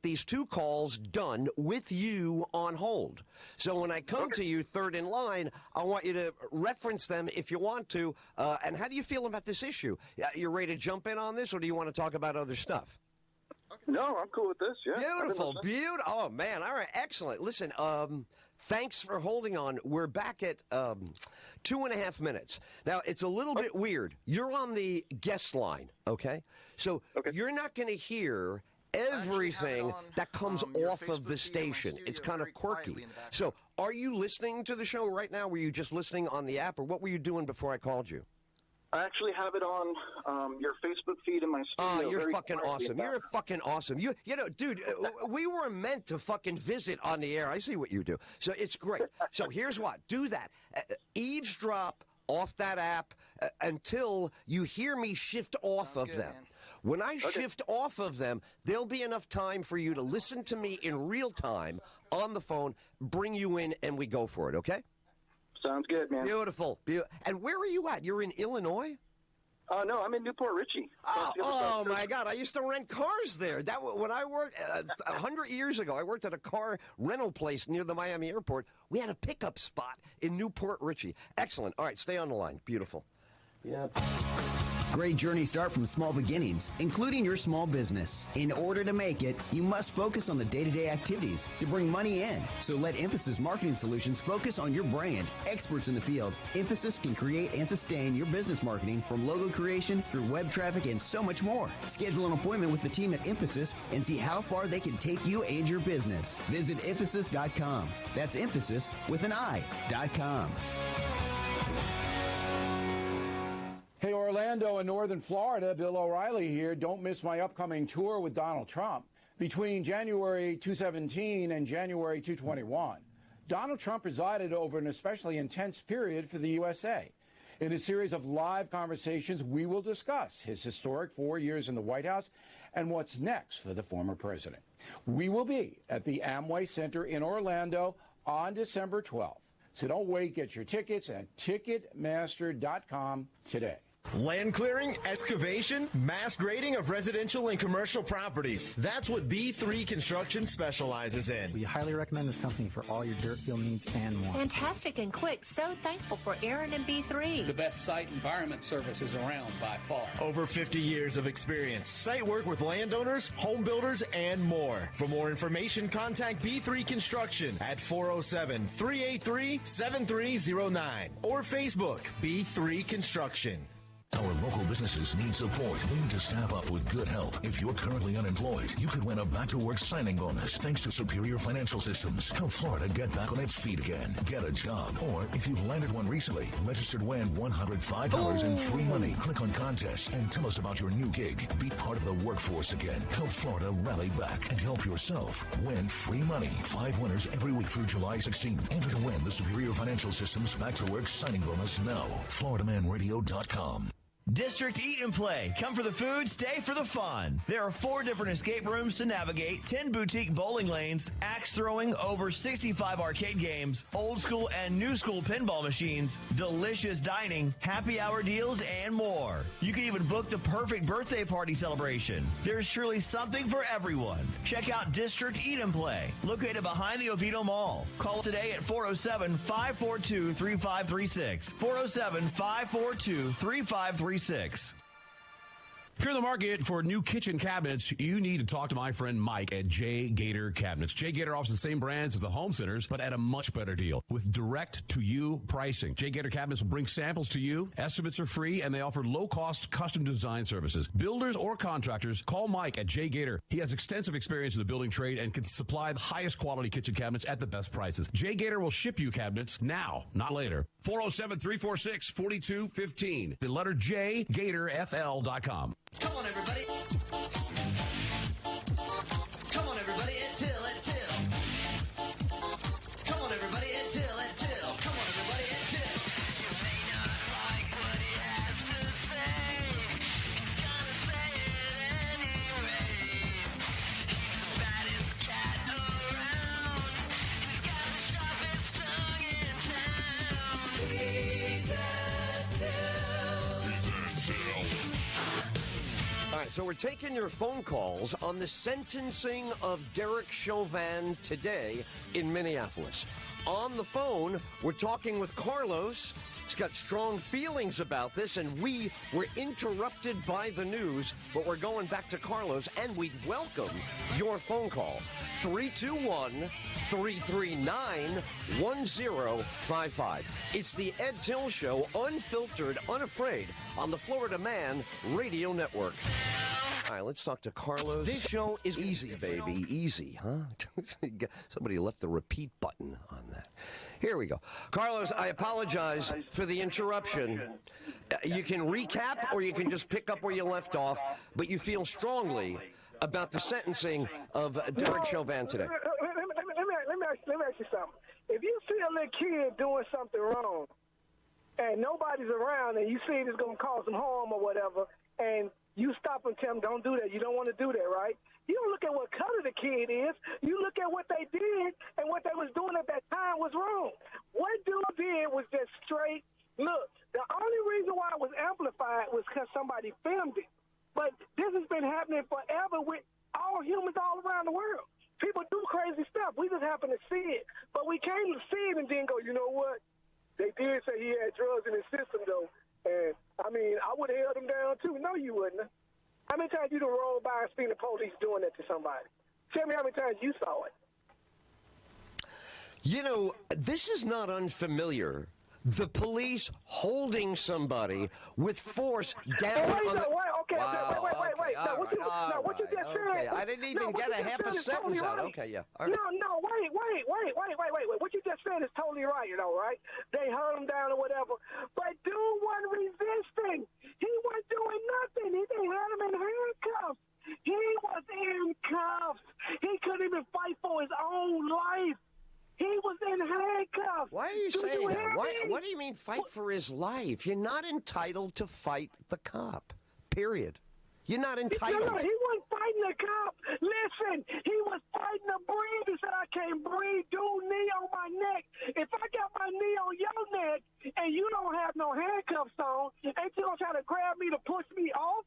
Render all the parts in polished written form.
these 2 calls done with you on hold. So when I come to you third in line, I want you to reference them if you want to. And how do you feel about this issue? You ready to jump in on this, or do you want to talk about other stuff? No, I'm cool with this. Yeah. Beautiful. Oh, man. All right. Excellent. Listen, thanks for holding on. We're back at 2.5 minutes. Now, it's a little bit weird. You're on the guest line, okay? So you're not going to hear everything that comes off of the station. It's kind of quirky. So are you listening to the show right now? Were you just listening on the app, or what were you doing before I called you? I actually have it on your Facebook feed in my studio. Oh, you're fucking awesome. You're fucking awesome. You know, dude, we were meant to fucking visit on the air. I see what you do. So it's great. So here's what. Do that. Eavesdrop off that app until you hear me shift off of them. Man. When I shift off of them, there'll be enough time for you to listen to me in real time on the phone, bring you in, and we go for it, okay? Sounds good, man. Beautiful. And where are you at? You're in Illinois? No, I'm in Newport Richie. Oh my God. I used to rent cars there. When I worked 100 years ago, I worked at a car rental place near the Miami airport. We had a pickup spot in Newport Richie. Excellent. All right, stay on the line. Beautiful. Yeah. Great journeys start from small beginnings, including your small business. In order to make it, you must focus on the day-to-day activities to bring money in. So let Emphasis Marketing Solutions focus on your brand. Experts in the field, Emphasis can create and sustain your business marketing from logo creation through web traffic and so much more. Schedule an appointment with the team at Emphasis and see how far they can take you and your business. Visit Emphasis.com. That's Emphasis with an I.com. Hey, Orlando and Northern Florida, Bill O'Reilly here. Don't miss my upcoming tour with Donald Trump. Between January 2017 and January 2021, Donald Trump presided over an especially intense period for the USA. In a series of live conversations, we will discuss his historic 4 years in the White House and what's next for the former president. We will be at the Amway Center in Orlando on December 12th. So don't wait. Get your tickets at Ticketmaster.com today. Land clearing, excavation, mass grading of residential and commercial properties. That's what B3 Construction specializes in. We highly recommend this company for all your dirt field needs and more. Fantastic and quick. So thankful for Aaron and B3. The best site environment services around by far. Over 50 years of experience. Site work with landowners, home builders, and more. For more information, contact B3 Construction at 407-383-7309 or Facebook B3 Construction. Our local businesses need support. They need to staff up with good help. If you're currently unemployed, you could win a back-to-work signing bonus thanks to Superior Financial Systems. Help Florida get back on its feet again. Get a job. Or if you've landed one recently, register to win $105 in free money. Click on contest and tell us about your new gig. Be part of the workforce again. Help Florida rally back and help yourself win free money. 5 winners every week through July 16th. Enter to win the Superior Financial Systems back-to-work signing bonus now. FloridaManRadio.com. District Eat and Play. Come for the food, stay for the fun. There are 4 different escape rooms to navigate, 10 boutique bowling lanes, axe throwing, over 65 arcade games, old school and new school pinball machines, delicious dining, happy hour deals, and more. You can even book the perfect birthday party celebration. There's surely something for everyone. Check out District Eat and Play, located behind the Oviedo Mall. Call today at 407-542-3536. 407-542-3536. If you're in the market for new kitchen cabinets, you need to talk to my friend Mike at J. Gator Cabinets. J. Gator offers the same brands as the home centers, but at a much better deal with direct-to-you pricing. J. Gator Cabinets will bring samples to you. Estimates are free, and they offer low-cost custom design services. Builders or contractors, call Mike at J. Gator. He has extensive experience in the building trade and can supply the highest quality kitchen cabinets at the best prices. J. Gator will ship you cabinets now, not later. 407-346-4215. The letter J, GatorFL.com. Come on, everybody. Come on, everybody. Ed Tyll, Ed Tyll. Come on, everybody. Ed Tyll, Ed Tyll. Come on, everybody. Ed Tyll. You may not like what he has to say. He's gonna say it anyway. He's the baddest cat around. He's got the sharpest tongue in town. He's Ed Tyll. He's Ed Tyll. So we're taking your phone calls on the sentencing of Derek Chauvin today in Minneapolis. On the phone, we're talking with Carlos. He's got strong feelings about this, and we were interrupted by the news, but we're going back to Carlos, and we'd welcome your phone call. 321-339-1055. It's the Ed Tyll Show, unfiltered, unafraid, on the Florida Man Radio Network. All right, let's talk to Carlos. This show is easy, baby. Easy, huh? Somebody left the repeat button on that. Here we go. Carlos, I apologize for the interruption. You can recap or you can just pick up where you left off, but you feel strongly about the sentencing of Derek Chauvin today. Let me ask you something. If you see a little kid doing something wrong and nobody's around and you see it's going to cause some harm or whatever, and you stop and tell them, don't do that. You don't want to do that, right? You don't look at what color the kid is. You look at what they did, and what they was doing at that time was wrong. What dude did was just straight, look, the only reason why it was amplified was because somebody filmed it. But this has been happening forever with all humans all around the world. People do crazy stuff. We just happen to see it. But we came to see it and then go, you know what? They did say he had drugs in his system, though. And, I mean, I would have held him down, too. No, you wouldn't. How many times you done rolled by and seen the police doing that to somebody? Tell me how many times you saw it. You know, this is not unfamiliar. The police holding somebody with force down on the... Okay, wow, wait. Now, what you just said... I didn't even get a half a sentence out. Okay, yeah. All right. No, wait. What you just said is totally right, you know, right? They held him down or whatever. But dude wasn't resisting. He wasn't doing nothing. They had him in handcuffs. He was in cuffs. He couldn't even fight for his own life. He was in handcuffs. Why are you saying that? What do you mean fight for his life? You're not entitled to fight the cop, period. You're not entitled. No, he wasn't fighting the cop. Listen, he was fighting to breathe. He said, I can't breathe. Dude, knee on my neck. If I got my knee on your neck and you don't have no handcuffs on, ain't you gonna try to grab me to push me off?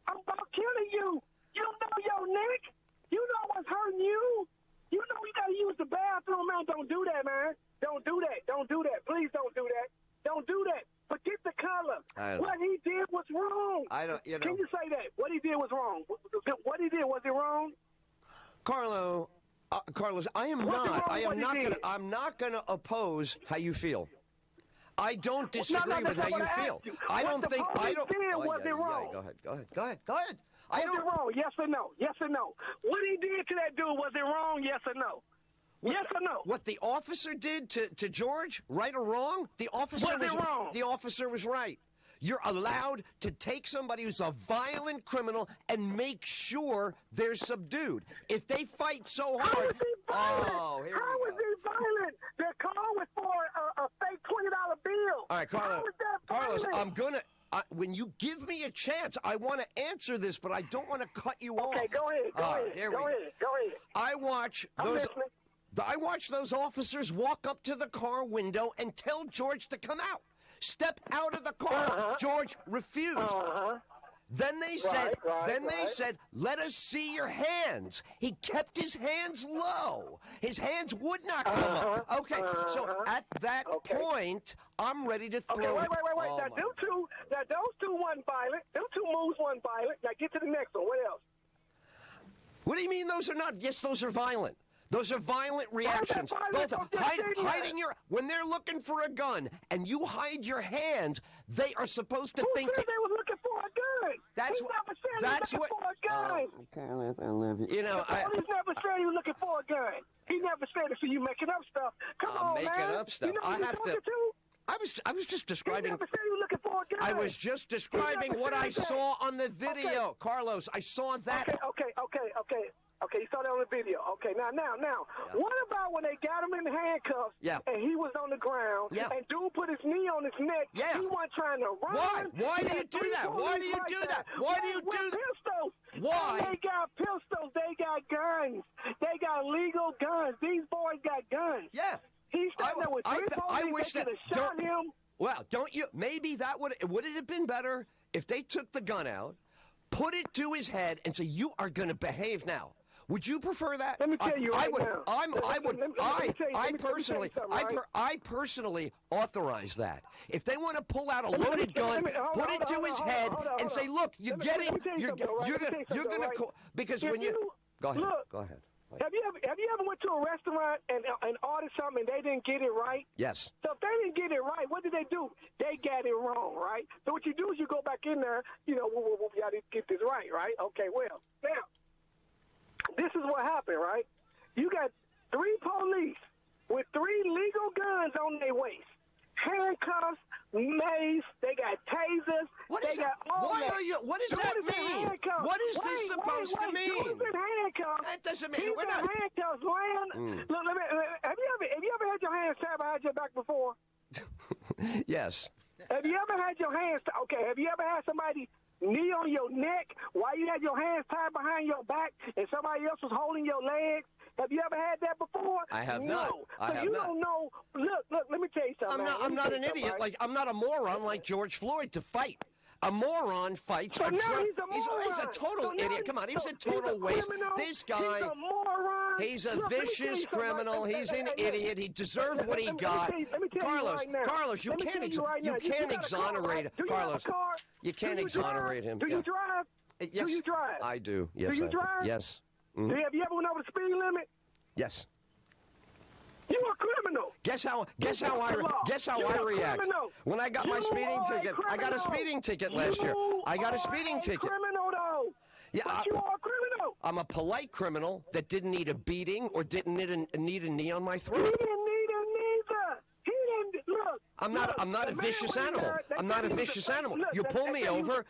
I'm about killing you. You know your neck? You know what's hurting you? You know you gotta use the bathroom, man. Don't do that, man. Don't do that. Don't do that. Please don't do that. Don't do that. Forget the color. What he did was wrong. Can you say that? What he did was wrong. What he did, was it wrong? Carlos, I'm not gonna oppose how you feel. I don't disagree with how you feel. I don't think. Was it wrong? Go ahead. Was it wrong? Yes or no? Yes or no? What he did to that dude, was it wrong? Yes or no? Yes or no? What the officer did to George, right or wrong? The officer was wrong. The officer was right. You're allowed to take somebody who's a violent criminal and make sure they're subdued. If they fight so hard, How was he violent? The call was for a fake $20 bill. All right, Carlos, I'm gonna. When you give me a chance, I want to answer this, but I don't want to cut you off. Okay, go ahead. Go ahead. I watch those officers walk up to the car window and tell George to come out. Step out of the car. George refused. Then they said, let us see your hands. He kept his hands low. His hands would not come up. Okay, so at that point, I'm ready to throw. Okay, wait. Now, those two wasn't violent. Those two moves wasn't violent. Now, get to the next one. What else? What do you mean those are not? Yes, those are violent. Those are violent reactions. Both hiding when they're looking for a gun and you hide your hands, they are supposed to think that they were looking for a gun. That's what. For a gun. You know, He's never said he was looking for a gun. He never said it. So you making up stuff. Come on, man. Making up stuff. You know I have to. I was just describing. He never said he was looking for a gun. I was just describing what I saw on the video, Carlos. I saw that. Okay, you saw that on the video. Okay, now, what about when they got him in handcuffs and he was on the ground and dude put his knee on his neck? He wasn't trying to run. Why do you do that? Why do you do that? Why do you do that? Pistols. Why? They got pistols. They got guns. They got legal guns. These boys got guns. Yeah. He's standing there with three I wish they that shot him. Well, don't you? Maybe that would it have been better if they took the gun out, put it to his head, and say, "You are going to behave now." Would you prefer that? Let me tell you right now. I personally authorize that. If they want to pull out a loaded gun, put it to his head and say, "Look, you're going to because when you go ahead. Have you ever went to a restaurant and ordered something and they didn't get it right? Yes. So if they didn't get it right, what did they do? They got it wrong, right? So what you do is you go back in there, we got to get this right? Okay, well, now, this is what happened, right? You got 3 police with 3 legal guns on their waist, handcuffs, mace, they got tasers, what they got all that. What does that mean? What is this supposed to mean? That doesn't mean we're not handcuffs, man. Look, have you ever had your hands tied behind your back before? Yes. Have you ever had your hands have you ever had somebody knee on your neck while you had your hands tied behind your back and somebody else was holding your legs? Have you ever had that before? I have not. So you don't know. Look, let me tell you something. I'm not an idiot. Right? I'm not a moron like George Floyd to fight. A moron fights so a drug. He's a total idiot. Come on, he's a total waste. This guy, he's a moron. He's a vicious criminal. He's an idiot. He deserved what he got. Carlos, you can't exonerate Carlos. You can't exonerate him. Do you drive? Yes, do you drive? I do. Yes, do you drive? Yes. Mm-hmm. Have you ever went over the speed limit? Yes. You're a criminal. Guess how I react. When I got my speeding ticket, I got a speeding ticket last year. I got a speeding ticket. Criminal though. Yeah, you are a criminal. I'm a polite criminal that didn't need a beating or didn't need a knee on my throat. He didn't need a neither. He didn't look. I'm not a vicious animal. I'm not a vicious animal. You pull me over.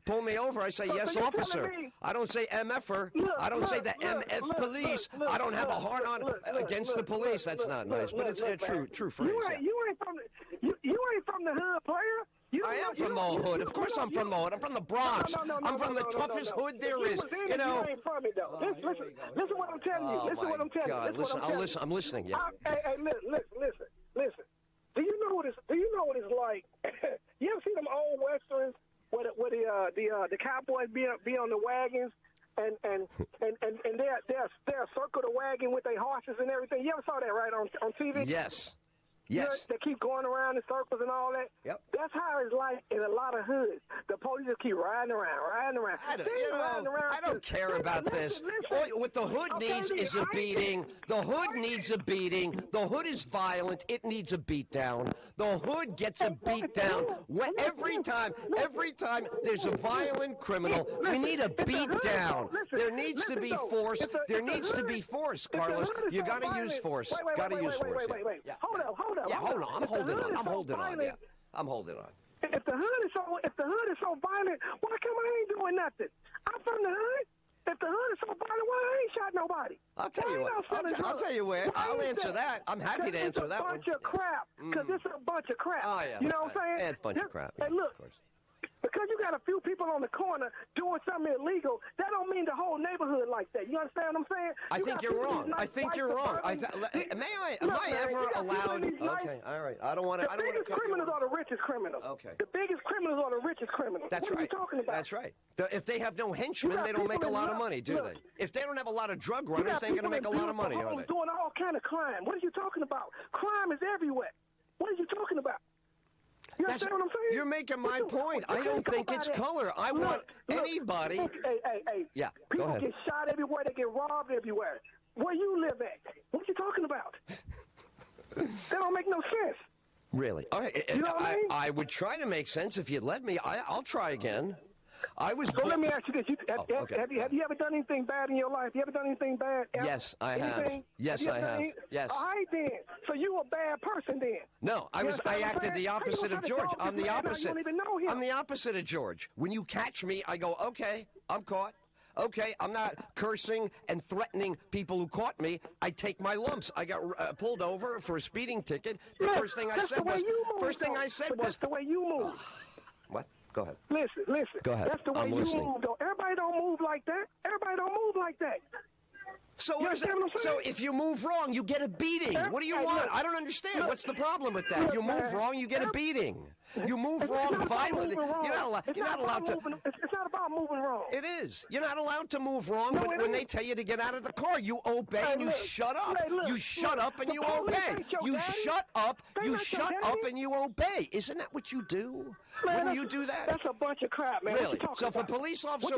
Pull me over. I say, yes, officer. I don't say MFer. I don't say the MF police. I don't have a heart on against the police. That's not nice, but it's a true phrase. You ain't from the hood, player. I am from the hood. Of course I'm from the hood. I'm from the Bronx. I'm from the toughest hood there is. You know. You ain't from it, though. Listen what I'm telling you. Listen what I'm telling you. Listen, I'm listening. Yeah. Hey, listen. Do you know what it's like? You ever see them old westerns where the cowboys be on the wagons and they'll circle the wagon with their horses and everything? You ever saw that right on TV? Yes. Yes. They keep going around in circles and all that. Yep. That's how it's like in a lot of hoods. The police just keep riding around. I don't care about this. What the hood needs is a beating. The hood needs a beating. The hood is violent. It needs a beat down. The hood gets a beat down. Every time there's a violent criminal, we need a beat down. There needs to be force. There needs to be force, Carlos. You got to use force. Got to use force. Wait. Hold on. Yeah, hold on. I'm holding on. Yeah, I'm holding on. If the hood is so violent, why come I ain't doing nothing? I'm from the hood. If the hood is so violent, why I ain't shot nobody? I'll tell you what. I'll tell you where. I'll answer that. I'm happy to answer that one. It's a bunch of crap. Because it's a bunch of crap. Oh yeah. You know what I'm saying? Yeah, it's a bunch of crap. Hey, look. Because you got a few people on the corner doing something illegal, that don't mean the whole neighborhood like that. You understand what I'm saying? I think you're wrong. I think you're wrong. Am I ever allowed? Okay, all right. I don't want to. The biggest criminals are the richest criminals. Okay. The biggest criminals are the richest criminals. That's what right. Are you talking about? That's right. If they have no henchmen, they don't make a lot of money, do they? If they don't have a lot of drug runners, they ain't going to make a lot of money, are they? Doing all kind of crime. What are you talking about? Crime is everywhere. What are you talking about? You understand what I'm saying? You're making my point. I don't think it's color. I want anybody. Hey. Yeah, people go ahead. get shot everywhere. They get robbed everywhere. Where you live at? What are you talking about? That don't make no sense. Really? All right. You know what I mean? I would try to make sense if you'd let me. I'll try again. So let me ask you this: Have you ever done anything bad in your life? You ever done anything bad? Yes, I have. Yes, I have. Yes. All right, then. So you a bad person then? No, I acted the opposite of George. I'm the opposite. You don't even know him. I'm the opposite of George. When you catch me, I go, okay, I'm caught. Okay, I'm not cursing and threatening people who caught me. I take my lumps. I got pulled over for a speeding ticket. The first thing I said was. That's the way you move. What? Go ahead. Listen. Go ahead. That's the way you move, though. Everybody don't move like that. So if you move wrong, you get a beating. What do you want? I don't understand. What's the problem with that? You move wrong, you get a beating. You move wrong violently. You're not allowed to. It's not car moving wrong? It is. You're not allowed to move wrong No, when they tell you to get out of the car. You obey and you shut up. You shut up and you obey. You shut up. You shut up and you obey. Isn't that what you do? Wouldn't you do that? That's a bunch of crap, man. Really? So if a police officer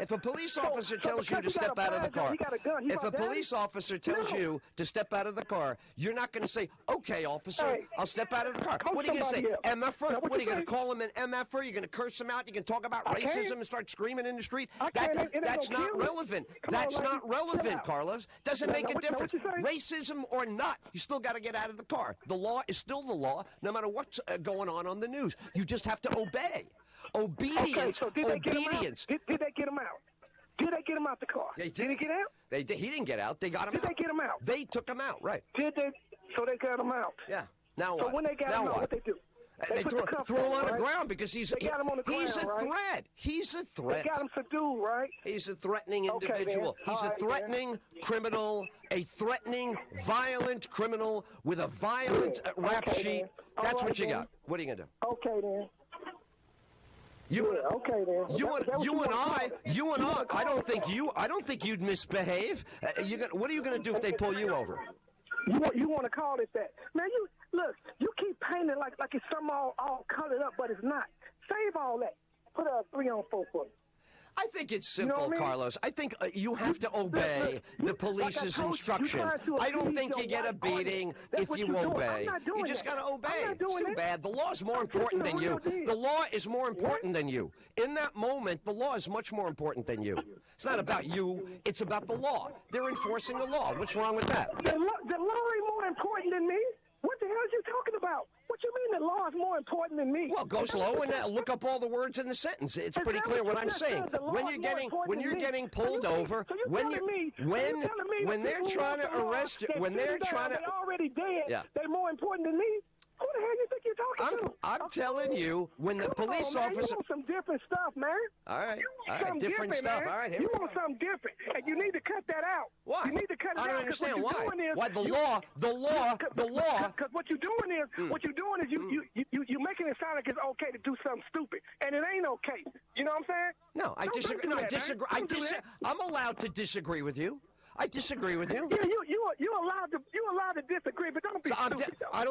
if a police officer tells you to step out of the car, if a police officer tells you to step out of the car, you're not going to say, "Okay, officer, I'll step out of the car." What are you going to say? MFer? What are you going to call him an MFer? You're going to curse him out? You can talk about racism and start screaming in the street? That's not relevant. That's not relevant, Carlos. Doesn't make a difference. Racism or not, you still got to get out of the car. The law is still the law, no matter what's going on the news. You just have to obey. Obedience. Okay, so did Obedience. Did they get him out? Did they get him out the car? Did he get out? He didn't get out. They got him out. Did they get him out? They took him out, right. Did they? So they got him out. Yeah. Now so what? when they got him out, what they do? They threw him on the ground because he's a threat. He's a threat. They got him subdued, right? He's a threatening individual. He's a threatening criminal, a threatening, violent criminal with a violent rap sheet. That's what you got. What are you gonna do? Okay then. You and I. I don't think you'd misbehave. What are you gonna do if they pull you over? You want to call it that, man? You keep painting like it's something all colored up, but it's not. Save all that. Put a 3 on 4 for me. I think it's simple, Carlos. I think you have to obey the police's instruction. I don't think you get a beating if you obey. You just got to obey. It's too bad. The law is more important than you. The law is more important than you. In that moment, the law is much more important than you. It's not about you. It's about the law. They're enforcing the law. What's wrong with that? The law ain't more important than me. What the hell are you talking about? What you mean the law is more important than me? Well, go slow and look up all the words in the sentence. It's pretty clear what I'm saying. When you're getting pulled over, when they're trying to arrest you, when they're trying to, they're already dead. Yeah. They're more important than me. Who the hell you think you're talking to? I'm telling you, when the police officer. You want some different stuff, man. All right, different stuff. Man. All right, here you we want go. something different, and you need to cut that out. Why? You need to cut it out. I don't understand why. Why the law? Because what you're doing is, you're making it sound like it's okay to do something stupid, and it ain't okay. You know what I'm saying? No, I disagree. No, I disagree. I'm allowed to disagree with you. I disagree with you. Yeah, you're allowed to disagree, but don't be stupid. I'm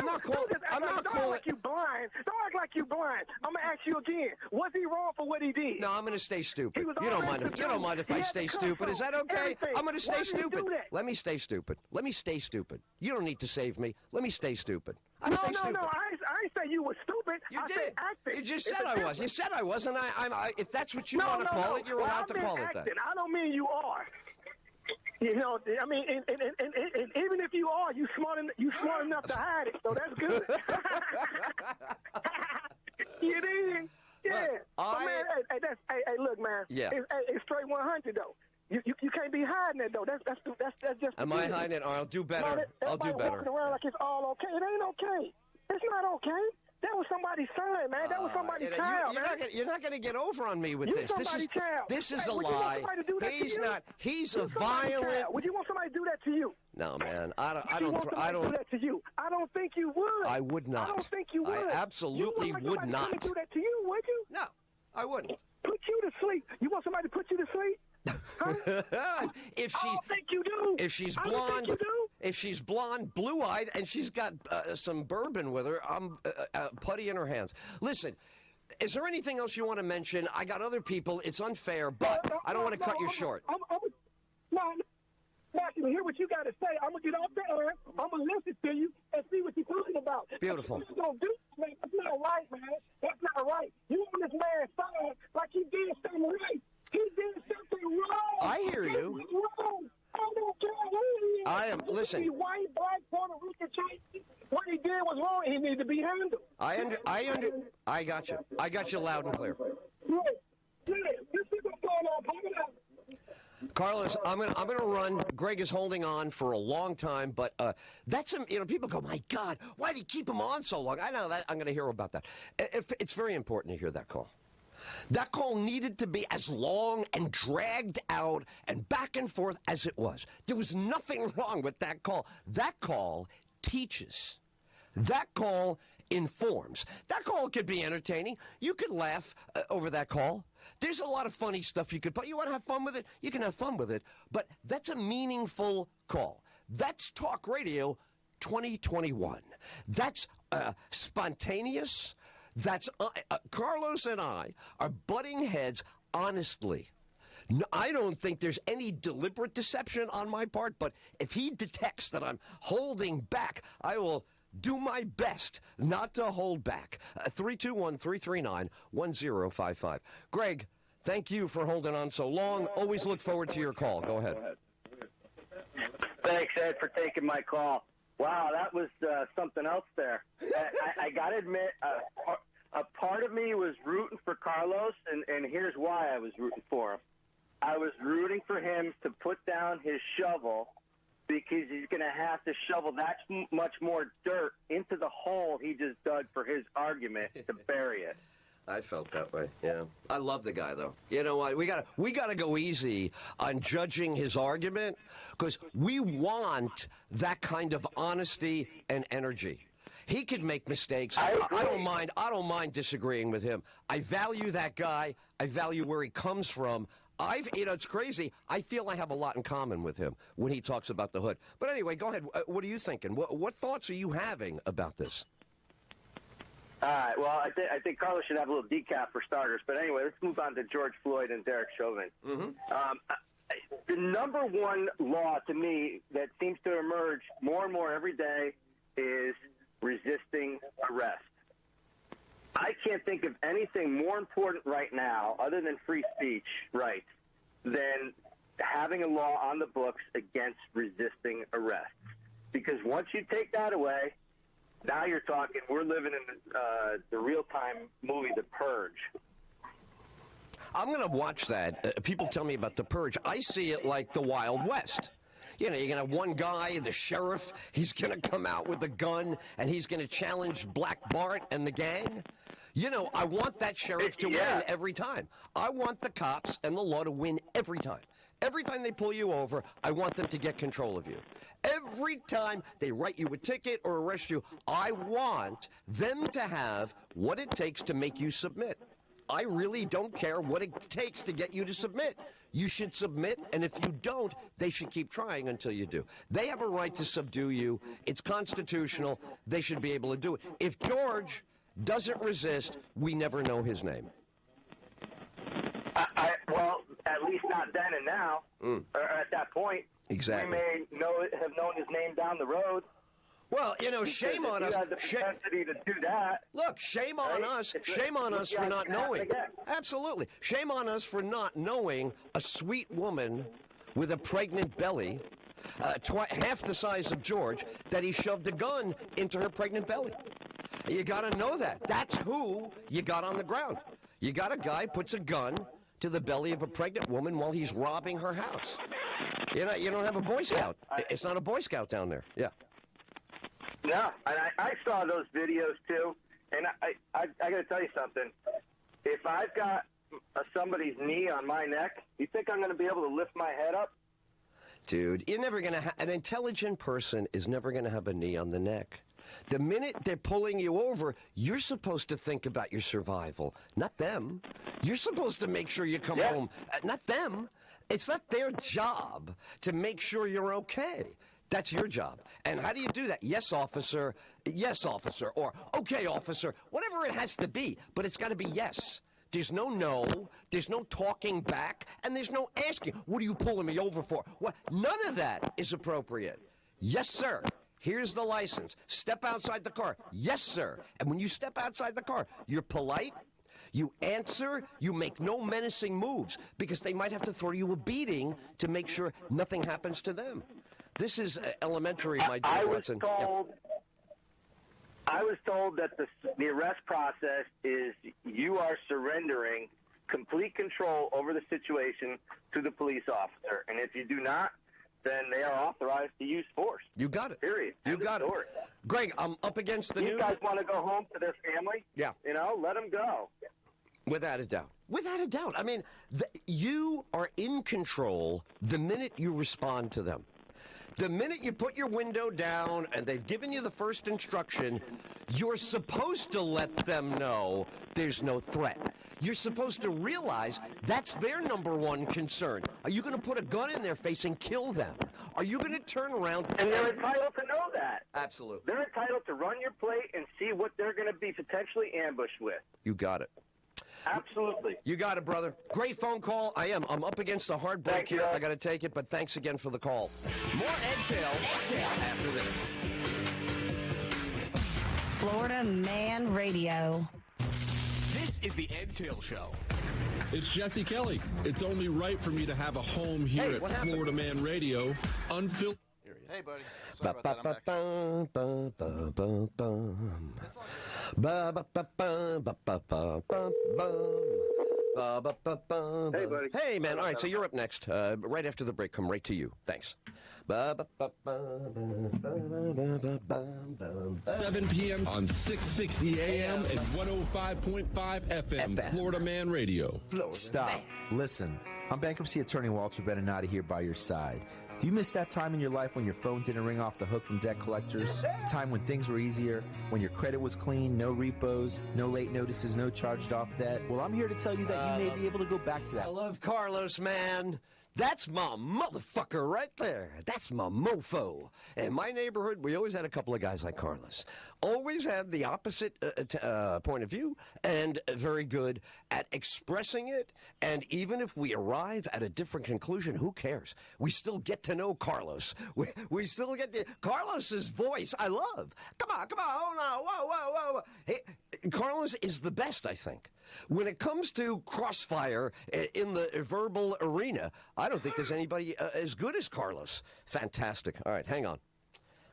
not calling. Don't act like you blind. Don't act like you blind. I'm gonna ask you again. Was he wrong for what he did? No, I'm gonna stay stupid. You don't mind if I stay stupid? Is that okay? I'm gonna stay stupid. Let me stay stupid. Let me stay stupid. You don't need to save me. Let me stay stupid. No, I ain't say you were stupid. You I did. said acting. You just said I was. You said I was, and if that's what you want to call it, you're allowed to call it that. I don't mean you are. You know, I mean, and even if you are, you smart enough to hide it, so that's good. You did, yeah. Hey, look, man. Yeah. It's straight 100 though. You can't be hiding it though. That's just. Am I hiding it? Or I'll do better. I'll do better. Walking around like it's all okay. It ain't okay. It's not okay. That was somebody's son, man. That was somebody's child, you're not going to get over on me with this. This is a lie. He's not. He's a violent. Would you want somebody to do that to you? No, man. I don't. Do that to you. I don't think you would. I would not. I don't think you would. I absolutely would not. Do that to you, would you? No, I wouldn't. Put you to sleep. You want somebody to put you to sleep? Huh? I don't think you do. If she's blonde, if she's blonde, blue-eyed, and she's got some bourbon with her, putty in her hands. Listen, is there anything else you want to mention? I got other people. It's unfair, but I don't want to cut you short. Matthew, hear what you got to say. I'm going to get off the air. I'm going to listen to you and see what you're talking about. Beautiful. That's what you're gonna do. That's not right, man. That's not right. You on this man's side like he did something right. He did something wrong. I hear you. Wrong. I don't care who he is. I am. Listen. He white, black, Puerto Rican, Chinese. What he did was wrong. He needed to be handled. I got you. I got you loud and clear. Yeah. This is what's going on. Put it up. Carlos, I'm gonna run. Greg is holding on for a long time, but that's him. You know, people go, "My God, why did he keep him on so long?" I know that. I'm gonna hear about that. It's very important to hear that call. That call needed to be as long and dragged out and back and forth as it was. There was nothing wrong with that call. That call teaches. That call informs. That call could be entertaining. You could laugh over that call. There's a lot of funny stuff you could put. You want to have fun with it? You can have fun with it. But that's a meaningful call. That's talk radio 2021. That's spontaneous. That's Carlos and I are butting heads honestly. No, I don't think there's any deliberate deception on my part, but if he detects that I'm holding back, I will do my best not to hold back. 321-339-1055. Greg, thank you for holding on so long. Always look forward to your call. Go ahead. Thanks, Ed, for taking my call. Wow, that was something else there. I got to admit, a part of me was rooting for Carlos, and here's why I was rooting for him. I was rooting for him to put down his shovel because he's going to have to shovel that much more dirt into the hole he just dug for his argument to bury it. I felt that way, yeah. I love the guy, though. You know what? We gotta go easy on judging his argument because we want that kind of honesty and energy. He could make mistakes. I don't mind disagreeing with him. I value that guy. I value where he comes from. It's crazy. I feel I have a lot in common with him when he talks about the hood. But anyway, go ahead. What are you thinking? What thoughts are you having about this? All right. Well, I think Carlos should have a little decaf for starters. But anyway, let's move on to George Floyd and Derek Chauvin. Mm-hmm. The number one law to me that seems to emerge more and more every day is resisting arrest. I can't think of anything more important right now, other than free speech rights, than having a law on the books against resisting arrest. Because once you take that away, now you're talking, we're living in the real-time movie, The Purge. I'm going to watch that. People tell me about The Purge. I see it like the Wild West. You know, you're going to have one guy, the sheriff, he's going to come out with a gun, and he's going to challenge Black Bart and the gang. You know, I want that sheriff to win every time. I want the cops and the law to win every time. Every time they pull you over, I want them to get control of you. Every time they write you a ticket or arrest you, I want them to have what it takes to make you submit. I really don't care what it takes to get you to submit. You should submit, and if you don't, they should keep trying until you do. They have a right to subdue you. It's constitutional. They should be able to do it. If George doesn't resist, we never know his name. Well, at least not then and now, or at that point. Exactly. We may have known his name down the road. Well, you know, shame on us. You had the propensity to do that. Look, shame on us. Shame on us for not knowing. Absolutely. Shame on us for not knowing a sweet woman with a pregnant belly, half the size of George, that he shoved a gun into her pregnant belly. You got to know that. That's who you got on the ground. You got a guy puts a gun to the belly of a pregnant woman while he's robbing her house. You don't have a Boy Scout. It's not a Boy Scout down there. Yeah. No, and I saw those videos too, and I got to tell you something. If I've got somebody's knee on my neck, you think I'm going to be able to lift my head up? Dude, you're never going to an intelligent person is never going to have a knee on the neck. The minute they're pulling you over, you're supposed to think about your survival, not them. You're supposed to make sure you come home, not them. It's not their job to make sure you're okay. That's your job. And how do you do that? Yes, officer, or okay, officer, whatever it has to be, but it's got to be yes. There's no, there's no talking back, and there's no asking, what are you pulling me over for? What? None of that is appropriate. Yes, sir. Here's the license. Step outside the car. Yes, sir. And when you step outside the car, you're polite. You answer, you make no menacing moves, because they might have to throw you a beating to make sure nothing happens to them. This is elementary, my dear Watson. I was told that the arrest process is you are surrendering complete control over the situation to the police officer. And if you do not, then they are authorized to use force. You got it. Period. You got it. Greg, I'm up against the These guys want to go home to their family? Yeah. Let them go. Without a doubt. Without a doubt. I mean, you are in control the minute you respond to them. The minute you put your window down and they've given you the first instruction, you're supposed to let them know there's no threat. You're supposed to realize that's their number one concern. Are you going to put a gun in their face and kill them? Are you going to turn around? And they're entitled to know that. Absolutely. They're entitled to run your plate and see what they're going to be potentially ambushed with. You got it. Absolutely. You got it, brother. Great phone call. I'm up against a hard break here. I got to take it, but thanks again for the call. More Ed Tyll after this. Florida Man Radio. This is the Ed Tyll Show. It's Jesse Kelly. It's only right for me to have a home here at Florida Man Radio. Unfiltered. Hey, buddy. Sorry about that. I'm back. Hey, buddy. Hey, man. All right, so you're up next. Right after the break, come right to you. Thanks. 7 p.m. on 660 a.m. and 105.5 FM, Florida Man Radio. Stop. Listen. I'm bankruptcy attorney Walter Beninati here by your side. Do you miss that time in your life when your phone didn't ring off the hook from debt collectors? A time when things were easier, when your credit was clean, no repos, no late notices, no charged off debt? Well, I'm here to tell you that you may be able to go back to that. I love Carlos, man. That's my motherfucker right there. That's my mofo. In my neighborhood, we always had a couple of guys like Carlos. Always had the opposite point of view and very good at expressing it. And even if we arrive at a different conclusion, who cares? We still get to know Carlos. We still get to... Carlos's voice, I love. Come on, hold on, whoa. Hey, Carlos is the best, I think. When it comes to crossfire in the verbal arena, I don't think there's anybody as good as Carlos. Fantastic. All right, hang on.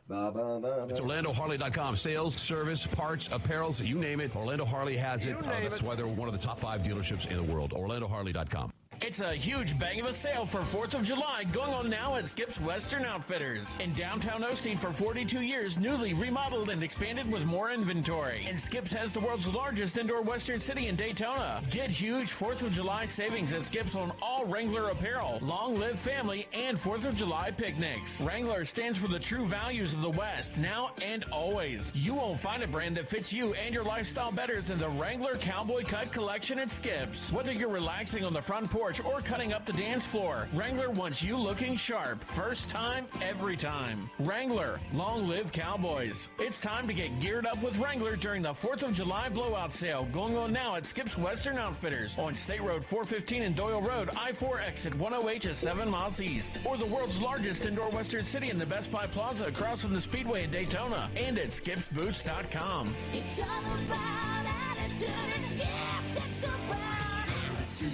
It's OrlandoHarley.com. Sales, service, parts, apparels, you name it. Orlando Harley has it. That's why they're one of the top 5 dealerships in the world. OrlandoHarley.com. It's a huge bang of a sale for 4th of July going on now at Skip's Western Outfitters. In downtown Osteen for 42 years, newly remodeled and expanded with more inventory. And Skip's has the world's largest indoor western city in Daytona. Get huge 4th of July savings at Skip's on all Wrangler apparel, Long Live Family, and 4th of July picnics. Wrangler stands for the true values of the West, now and always. You won't find a brand that fits you and your lifestyle better than the Wrangler Cowboy Cut Collection at Skip's. Whether you're relaxing on the front porch or cutting up the dance floor, Wrangler wants you looking sharp. First time, every time. Wrangler, long live Cowboys. It's time to get geared up with Wrangler during the 4th of July blowout sale going on now at Skip's Western Outfitters on State Road 415 and Doyle Road, I-4 exit 108 is 7 miles east. Or the world's largest indoor western city in the Best Buy Plaza across from the Speedway in Daytona and at skipsboots.com. It's all about attitude at Skips. It's about attitude.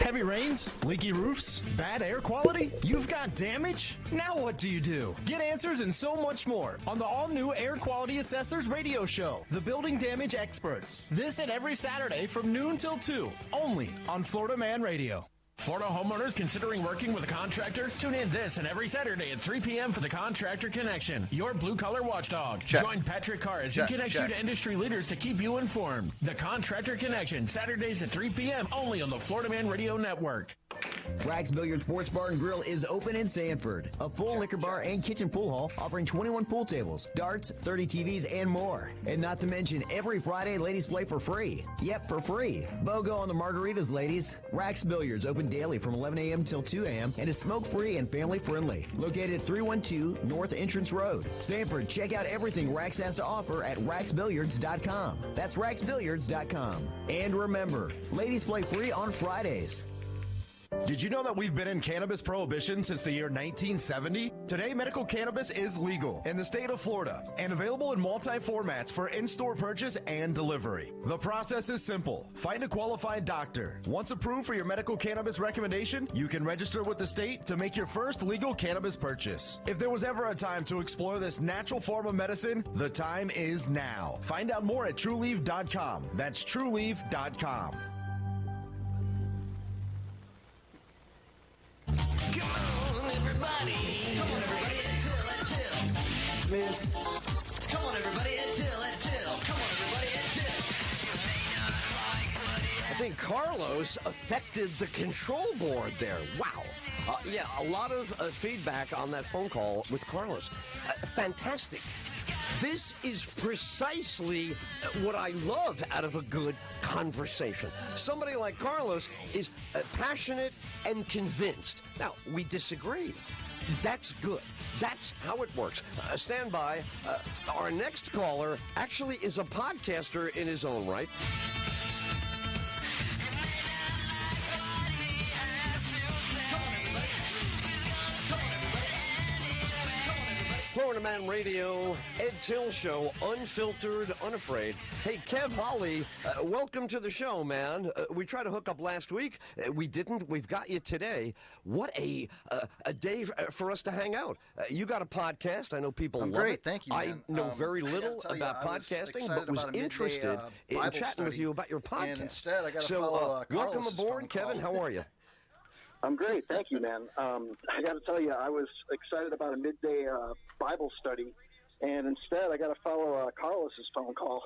Heavy rains? Leaky roofs? Bad air quality? You've got damage? Now what do you do? Get answers and so much more on the all-new Air Quality Assessors radio show, The Building Damage Experts. This and every Saturday from noon till 2, only on Florida Man Radio. Florida homeowners considering working with a contractor? Tune in this and every Saturday at 3 p.m. for the Contractor Connection, your blue-collar watchdog. Check. Join Patrick Carr as he connects you to industry leaders to keep you informed. The Contractor Connection, Saturdays at 3 p.m. only on the Florida Man Radio Network. Rags Billiard Sports Bar and Grill is open in Sanford. A full liquor bar and kitchen pool hall offering 21 pool tables, darts, 30 TVs, and more. And not to mention, every Friday, ladies play for free. Yep, for free. BOGO on the margaritas, ladies. Rags Billiards open daily from 11 a.m. till 2 a.m. and is smoke-free and family-friendly. Located at 312 North Entrance Road. Sanford, check out everything Rags has to offer at raxbilliards.com. That's raxbilliards.com. And remember, ladies play free on Fridays. Did you know that we've been in cannabis prohibition since the year 1970? Today, medical cannabis is legal in the state of Florida and available in multi-formats for in-store purchase and delivery. The process is simple. Find a qualified doctor. Once approved for your medical cannabis recommendation, you can register with the state to make your first legal cannabis purchase. If there was ever a time to explore this natural form of medicine, the time is now. Find out more at TrueLeaf.com. That's TrueLeaf.com. Come on, everybody. Come on, everybody. Ed Tyll, Ed Tyll. Miss. Come on, everybody. Ed Tyll, Ed Tyll. Come on, everybody. Ed Tyll. I think Carlos affected the control board there. Wow. Yeah, a lot of feedback on that phone call with Carlos. Fantastic. This is precisely what I love out of a good conversation. Somebody like Carlos is passionate and convinced. Now, we disagree. That's good. That's how it works. Stand by. Our next caller actually is a podcaster in his own right. Florida Man Radio, Ed Tyll Show, unfiltered, unafraid. Hey, Kev Holly, welcome to the show, man. We tried to hook up last week. We didn't. We've got you today. What a day for us to hang out. You got a podcast. I know people love great. it. Thank you, I man. know very little about podcasting, but was interested in chatting with you about your podcast. And instead, I got to follow welcome aboard, Kevin. How are you? I'm great, thank you, man. I got to tell you, I was excited about a midday Bible study, and instead I got to follow Carlos's phone call.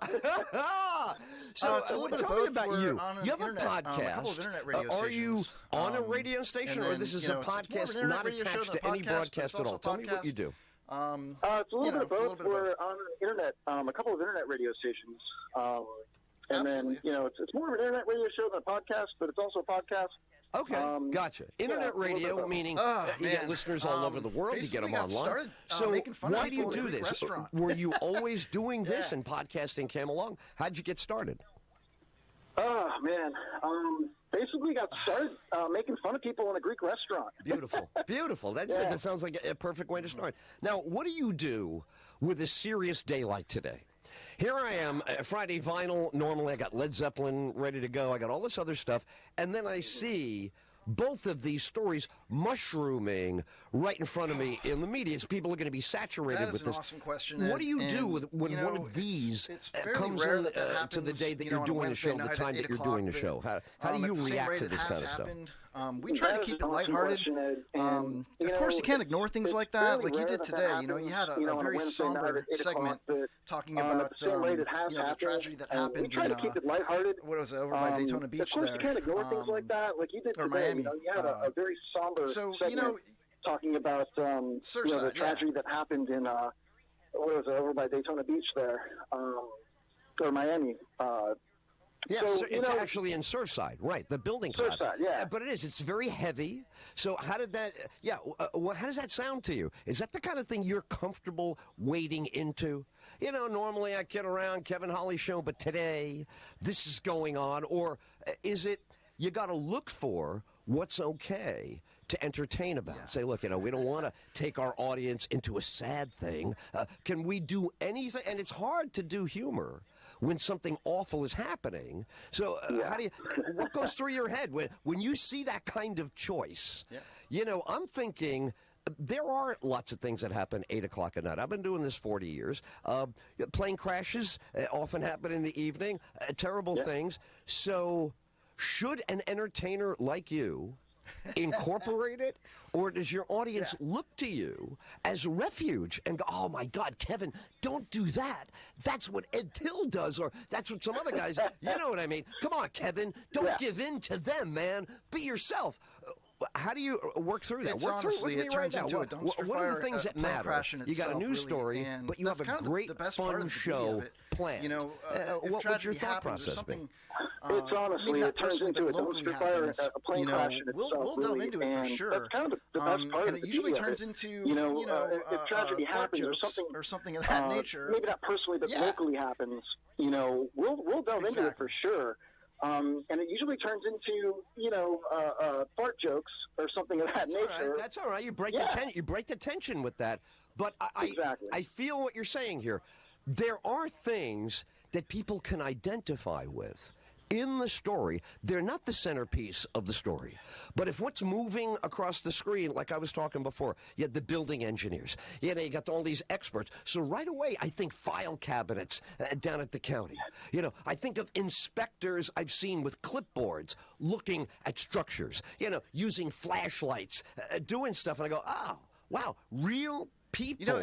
So tell me about you. You have internet, a podcast. A couple of internet radio are you stations. on a radio station, or this is a podcast not attached to any broadcast at all? Tell me what you do. It's a little bit of both. We're on the internet, a couple of internet radio stations, and then it's more of an internet radio show than a podcast, but it's also a podcast. Okay, gotcha. Internet radio, meaning you get listeners all over the world. You get them online. So why do you do this? Were you always doing this and podcasting came along? How'd you get started? Oh, man. Basically got started making fun of people in a Greek restaurant. Beautiful. Beautiful. That sounds like a perfect way to start. Now, what do you do with a serious day like today? Here I am, Friday Vinyl. Normally I got Led Zeppelin ready to go. I got all this other stuff. And then I see both of these stories mushrooming right in front of me in the media. People are going to be saturated with this. That is an awesome question. What do you do when one of these comes in to the day that you're doing the show, the time that you're doing the show? How do you react to this kind of stuff? We try to keep it lighthearted. Of course, you can't ignore things like that, like you did today. You had a very somber segment talking about the tragedy that happened. We try to keep it lighthearted. What was it, over by Daytona Beach? Of course, you can't ignore things like that, like you did today. Miami. You had a very somber segment talking about the tragedy that happened in what was it, over by Daytona Beach there, or Miami. Yeah, so it's actually in Surfside, right? The building collapse. Surfside, yeah. But it is. It's very heavy. So how did that? Yeah. How does that sound to you? Is that the kind of thing you're comfortable wading into? Normally I kid around, Kevin Holly show, but today this is going on. Or is it you got to look for what's okay to entertain about? Say, look, we don't want to take our audience into a sad thing. Can we do anything? And it's hard to do humor when something awful is happening. So what goes through your head when you see that kind of choice? I'm thinking there are lots of things that happen 8 o'clock at night. I've been doing this 40 years. Plane crashes often happen in the evening, terrible things. So should an entertainer like you incorporate it, or does your audience look to you as refuge and go, oh my God, Kevin, don't do that. That's what Ed Tyll does, or that's what some other guys, you know what I mean? Come on, Kevin, don't give in to them, man. Be yourself. How do you work through that? Work through it with me right now. What are the things that matter? You got a news story, but you have a great, fun show planned. What would your thought process be? It's honestly, it turns into a dumpster fire, a plane crash in itself. We'll delve into it for sure. That's kind of the best part of it. And it usually turns into, if tragedy happens or something of that nature. Maybe not personally, but locally happens. We'll delve into it for sure. And it usually turns into, fart jokes or something of that nature. That's all right. You break the tension with that. But I feel what you're saying here. There are things that people can identify with in the story. They're not the centerpiece of the story. But if what's moving across the screen, like I was talking before, you had the building engineers, you got all these experts. So right away, I think file cabinets down at the county. I think of inspectors I've seen with clipboards looking at structures, using flashlights, doing stuff. And I go, oh, wow, real people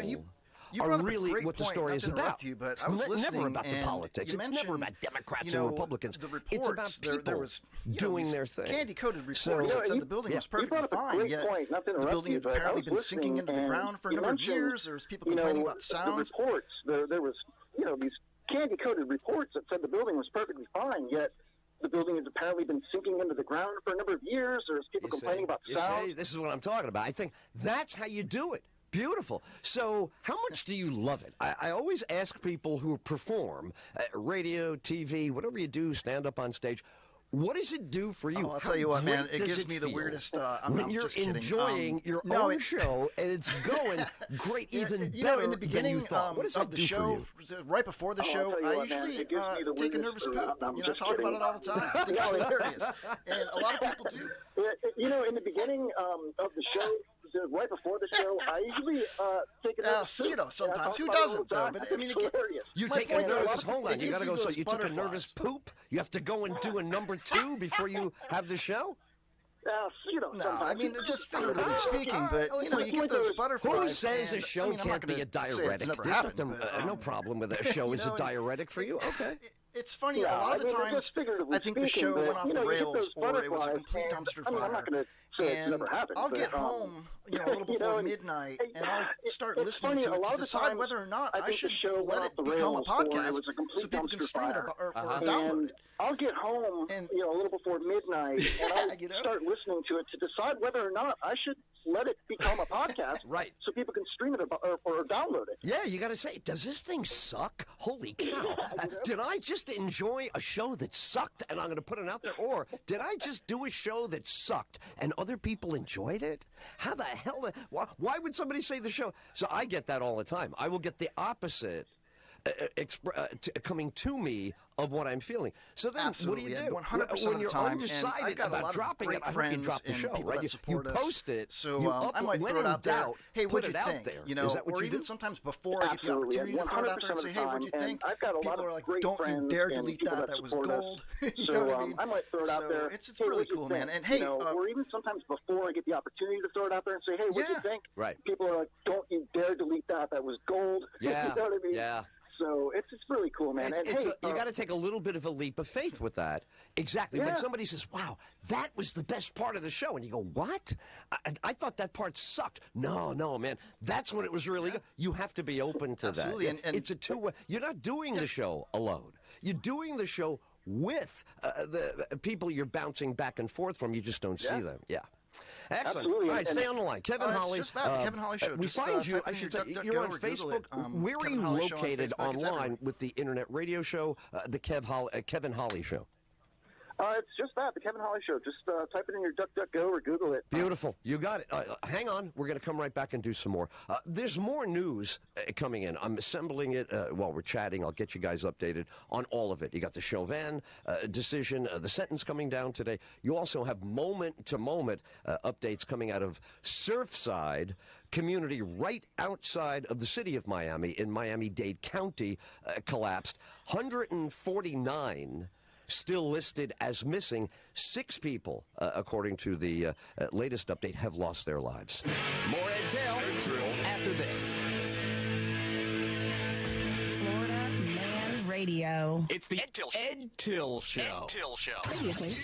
are really what the story is about. You, but it's I was never about the politics. It's never about Democrats and Republicans. The reports, it's about people there was, doing their thing. Candy-coated reports that said the building was perfectly fine, yet the building had apparently been sinking into the ground for a number of years. There was people complaining about sounds. The reports, there was, these candy-coated reports that said the building was perfectly fine, yet the building has apparently been sinking into the ground for a number of years. There's people complaining about sound. This is what I'm talking about. I think that's how you do it. Beautiful. So how much do you love it? I always ask people who perform, radio, TV, whatever you do, stand up on stage, what does it do for you? I'll tell you what, man. It gives me the weirdest. When you're enjoying your own show and it's going great, even better in the beginning than you thought. What does of it the do show, for you? right before the show, I usually take a nervous poop. I talk about it all the time. I think it's hilarious, and a lot of people do. In the beginning of the show. Right before the show, I usually take it out. Sometimes. Who doesn't, though? But, I mean, you take a nervous, hold on, you got to go, so you took a nervous poop? You have to go and do a number 2 before you have the show? No, I mean, just figuratively speaking, but, you get those butterflies. Who says a show can't be a diuretic? There's no problem with a show is a diuretic for you? Okay. It's funny, a lot of the times, I think the show went off the rails, or it was a complete dumpster fire. And I'll get home, a little before midnight, and I'll start listening to it to decide whether or not I should let it become a podcast so people can stream it or download it. I'll get home, a little before midnight, and I'll start listening to it to decide whether or not I should let it become a podcast, right? So people can stream it or download it. Yeah, you got to say, does this thing suck? Holy cow! Did I just enjoy a show that sucked, and I'm going to put it out there, or did I just do a show that sucked and other people enjoyed it? How the hell? Why would somebody say the show? So I get that all the time. I will get the opposite. Coming to me of what I'm feeling. So then, Absolutely, what do you do 100% when you're of the time, undecided about dropping it? I hope you drop the show, right? You post it. So I might throw it out there. Hey, what do you think? Is that what or you even do? sometimes before I get the opportunity to throw it out there and say, hey, what do you think? People are like, don't you dare delete that. That was gold. You know what I mean? I might throw it out there. It's really cool, man. And hey, or even sometimes before I get the opportunity to throw it out there and say, hey, what do you think? Right. People are like, don't you dare delete that. That was gold. Yeah. You know what I mean? Yeah. So it's really cool, man. You got to take a little bit of a leap of faith with that. Exactly. When somebody says, wow, that was the best part of the show. And you go, what? I thought that part sucked. No, man. That's when it was really good. You have to be open to that. And it's a two-way. You're not doing the show alone. You're doing the show with the people you're bouncing back and forth from. You just don't see them. Yeah. Excellent. Absolutely. All right, stay on the line. Kevin Holly. It's just that, the Kevin Holly Show. We find you, I should say, you're on Facebook. Where are you located online with the internet radio show, the Kevin Holly Show? It's just that, the Kevin Holly Show. Just type it in your DuckDuckGo or Google it. Beautiful. You got it. Hang on. We're going to come right back and do some more. There's more news coming in. I'm assembling it while we're chatting. I'll get you guys updated on all of it. You got the Chauvin decision, the sentence coming down today. You also have moment-to-moment updates coming out of Surfside community right outside of the city of Miami in Miami-Dade County collapsed. 149 still listed as missing. 6 people, according to the latest update, have lost their lives. More Ed Tyll after this. Florida Man Radio. It's the Ed Tyll Show. Ed Tyll Show. Previously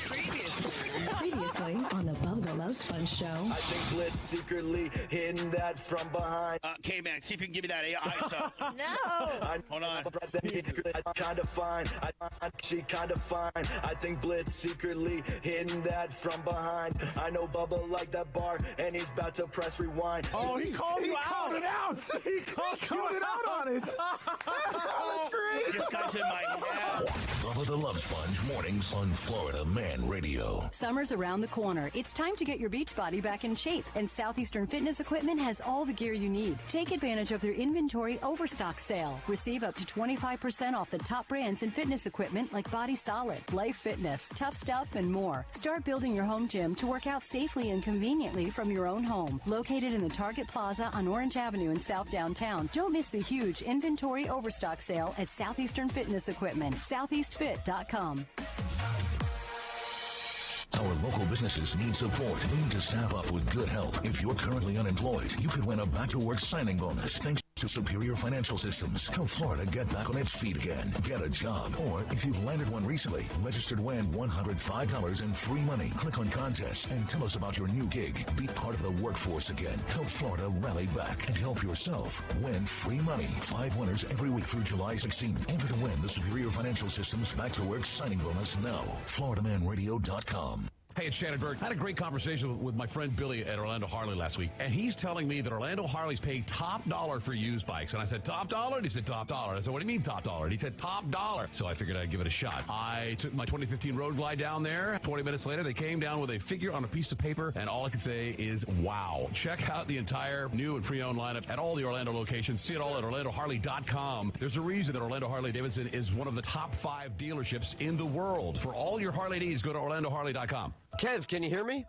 on the Bubba Love Sponge Show. I think Blitz secretly hitting that from behind. Okay, man, see if you can give me that AI stuff. No. Hold on. Kind of fine. She kind of fine. I think Blitz secretly hitting that from behind. I know Bubba like that bar, and he's about to press rewind. Oh, he called you out. He called you out on it. That's great. This guy's in my head. Bubba the Love Sponge mornings on Florida Man Radio. Summer's around the corner. It's time to get your beach body back in shape, and Southeastern Fitness Equipment has all the gear you need. Take advantage of their inventory overstock sale. Receive up to 25% off the top brands in fitness equipment like Body Solid, Life Fitness, Tough Stuff, and more. Start building your home gym to work out safely and conveniently from your own home. Located in the Target Plaza on Orange Avenue in South Downtown. Don't miss the huge inventory overstock sale at Southeastern Fitness Equipment. SoutheastFit.com. Our local businesses need support. We need to staff up with good help. If you're currently unemployed, you could win a back-to-work signing bonus thanks to Superior Financial Systems. Help Florida get back on its feet again. Get a job. Or if you've landed one recently, register to win $105 in free money. Click on contest and tell us about your new gig. Be part of the workforce again. Help Florida rally back and help yourself win free money. 5 winners every week through July 16th. Enter to win the Superior Financial Systems Back to Work signing bonus now. FloridaManRadio.com. Hey, it's Shannon Burke. I had a great conversation with my friend Billy at Orlando Harley last week, and he's telling me that Orlando Harley's paying top dollar for used bikes. And I said, top dollar? And he said, top dollar. I said, what do you mean top dollar? And he said, top dollar. So I figured I'd give it a shot. I took my 2015 Road Glide down there. 20 minutes later, they came down with a figure on a piece of paper, and all I can say is, wow. Check out the entire new and pre-owned lineup at all the Orlando locations. See it all at OrlandoHarley.com. There's a reason that Orlando Harley-Davidson is one of the top 5 dealerships in the world. For all your Harley needs, go to OrlandoHarley.com. Kev, can you hear me?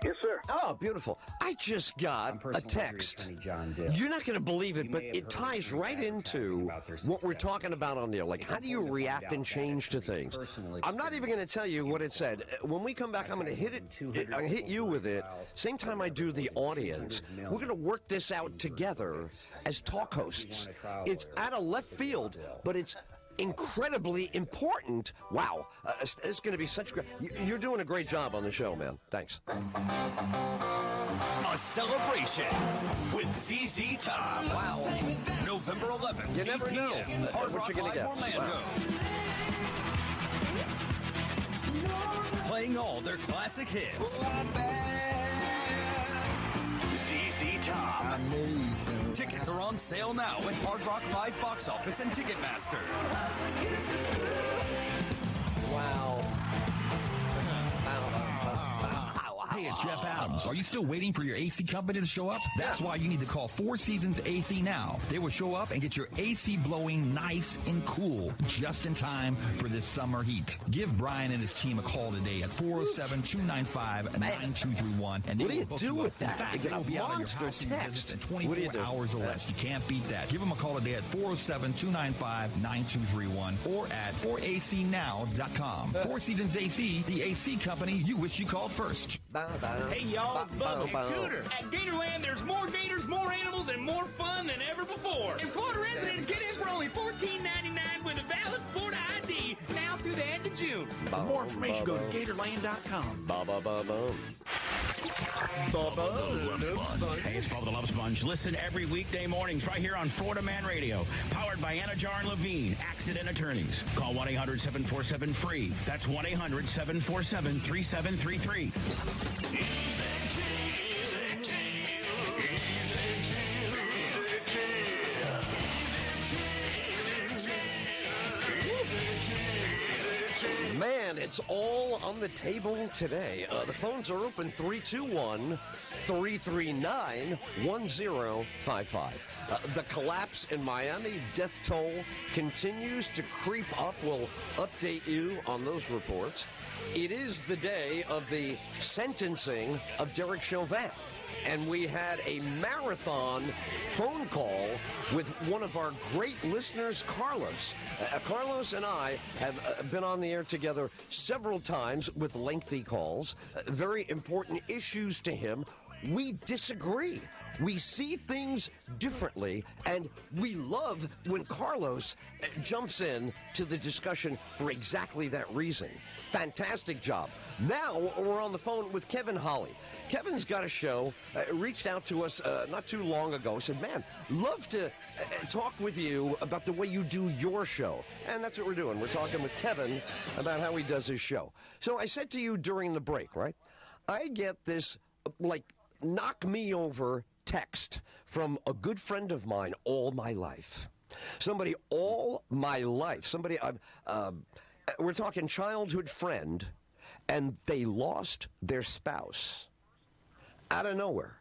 Yes, sir. Oh, beautiful. I just got a text. You're not going to believe it, but it ties right into what we're talking about on there. Like, how do you react and change to things? I'm not even going to tell you what it said. When we come back, I'm going to hit you with it. Same time I do the audience. We're going to work this out together as talk hosts. It's out of left field, but it's incredibly important. Wow. It's going to be such great. You're doing a great job on the show, man. Thanks. A celebration with ZZ Top. Wow. November 11th. You never know what you're going to get. Orlando. Wow. Playing all their classic hits. ZZ Top. Amazing. Tickets are on sale now at Hard Rock Live Box Office and Ticketmaster. Wow. Hey, it's Jeff Adams. Are you still waiting for your AC company to show up? That's why you need to call Four Seasons AC now. They will show up and get your AC blowing nice and cool just in time for this summer heat. Give Brian and his team a call today at 407-295-9231. And what do you do with that? In fact, they will be out of your house in just 24 hours or less. You can't beat that. Give them a call today at 407-295-9231 or at 4acnow.com. Four Seasons AC, the AC company you wish you called first. Hey, y'all, it's Bubba Scooter. At Gatorland, there's more gators, more animals, and more fun than ever before. And Florida residents get in for only $14.99 with a valid Florida ID now through the end of June. For more information, go to Gatorland.com. Hey, it's Bubba the Love Sponge. Listen every weekday mornings right here on Florida Man Radio. Powered by Anna Jar and Levine, Accident Attorneys. Call 1-800-747-FREE. That's 1-800-747-3733. Man, it's all on the table today. The phones are open 321-339-1055. The collapse in Miami, death toll continues to creep up. We'll update you on those reports. It is the day of the sentencing of Derek Chauvin. And we had a marathon phone call with one of our great listeners, Carlos. Carlos and I have been on the air together several times with lengthy calls, very important issues to him. We disagree. We see things differently, and we love when Carlos jumps in to the discussion for exactly that reason. Fantastic job. Now we're on the phone with Kevin Holly. Kevin's got a show, reached out to us not too long ago, said, man, love to talk with you about the way you do your show. And that's what we're doing. We're talking with Kevin about how he does his show. So I said to you during the break, right, I get this, like, knock me over text from a good friend of mine all my life. Somebody all my life. Somebody, we're talking childhood friend, and they lost their spouse out of nowhere.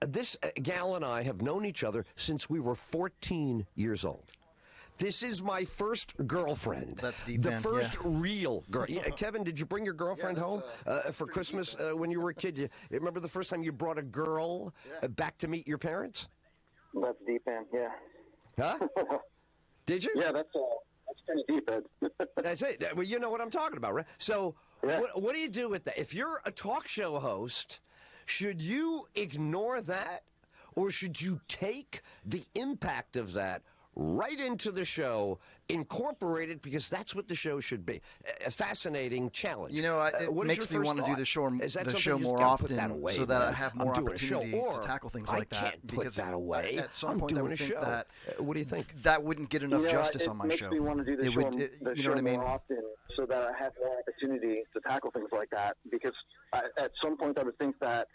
This gal and I have known each other since we were 14 years old. This is my first girlfriend. That's deep the end, first real girl. Yeah, Kevin, did you bring your girlfriend home for Christmas when you were a kid? You remember the first time you brought a girl back to meet your parents? That's deep end, yeah. Huh? Did you? Yeah, that's pretty deep, Ed. That's it. Well, you know what I'm talking about, right? So what do you do with that? If you're a talk show host, should you ignore that? or should you take the impact of that right into the show, incorporate it, because that's what the show should be? A fascinating challenge. You know, it makes me want to do the show more often, so that I have more opportunity to tackle things like that. I can't put that away. At some point, I would think that what do you think? That wouldn't get enough justice on my show. It makes me want to do the show more often, so that I have more opportunity to tackle things like that. Because at some point, I would think that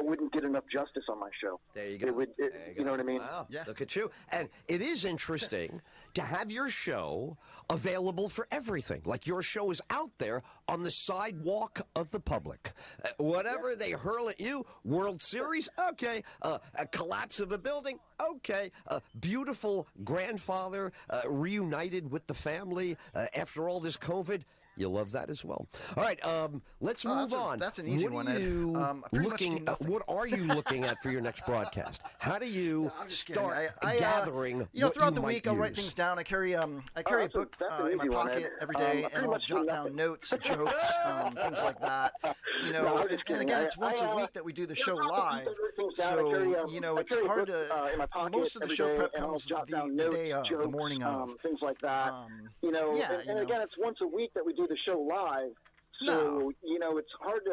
wouldn't get enough justice on my show. There you go. You know what I mean? Wow. Yeah. Look at you. And it is interesting to have your show available for everything. Like your show is out there on the sidewalk of the public. Whatever they hurl at you, World Series, okay. A collapse of a building, okay. A beautiful grandfather reunited with the family after all this COVID. You'll love that as well. All right, let's move on. That's an easy one, Ed. What are you looking at for your next broadcast? How do you start gathering? Throughout the week, I'll write things down. I carry a book in my pocket every day, and I'll jot down notes, jokes, things like that. And again, it's once a week that we do the show live, so it's hard to. Most of the show prep comes the day of, the morning of, things like that. And again, it's once a week that we do the show live, so it's hard to.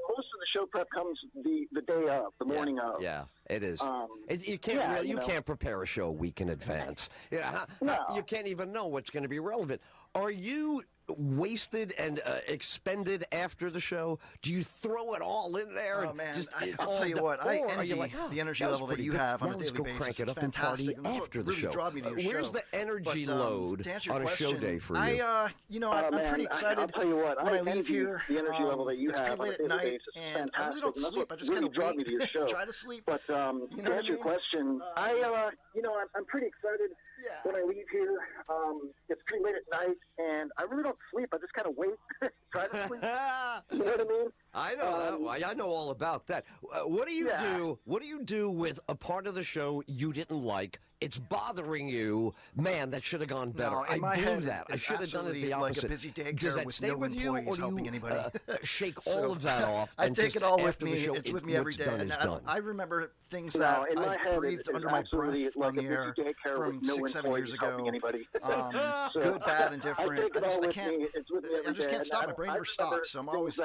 Most of the show prep comes the day of, the morning of. Yeah, it is. You can't prepare a show a week in advance. You can't even know what's going to be relevant. Are you wasted and expended after the show? Do you throw it all in there? Oh man, I'll tell you what, I envy the energy level that you have on a daily basis. Crank it it's up and fantastic. party after the show. Where's the energy but, load on a show day for you? I'm pretty excited. I'll tell you what, when I leave here. The energy level that you it's have pretty late at night, and I really don't sleep. I just kind of wait, try to sleep. But to answer your question, I'm pretty excited. When I leave here, it's pretty late at night, and I really don't sleep. I just kind of wait, try to sleep. You know what I mean? I know that. I know all about that. What do you do? What do you do with a part of the show you didn't like? It's bothering you. Man, that should have gone better. No, in my head, I should have done it the opposite. Like a busy daycare Does that with stay no with you, or do you shake all of that off? I and take it all with after me. The show, it's with me every day. Done is done. I remember things that I breathed under my breath on the air from 6-7 years ago. Good, bad, and different. I just can't stop. My brain never stops. So I'm always